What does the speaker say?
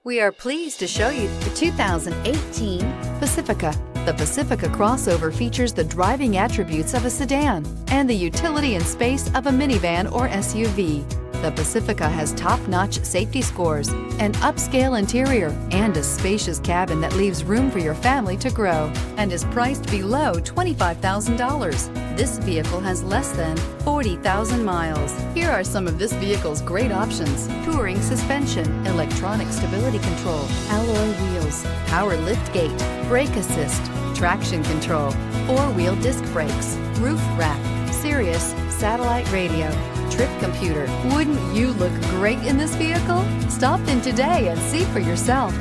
We are pleased to show you the 2018 Pacifica. The Pacifica crossover features the driving attributes of a sedan and the utility and space of a minivan or SUV. The Pacifica has top-notch safety scores, an upscale interior, and a spacious cabin that leaves room for your family to grow, and is priced below $25,000. This vehicle has less than 40,000 miles. Here are some of this vehicle's great options: touring suspension, electronic stability control, alloy wheels, power liftgate, brake assist, traction control, four-wheel disc brakes, roof rack, Sirius satellite radio, trip computer. Wouldn't you look great in this vehicle? Stop in today and see for yourself.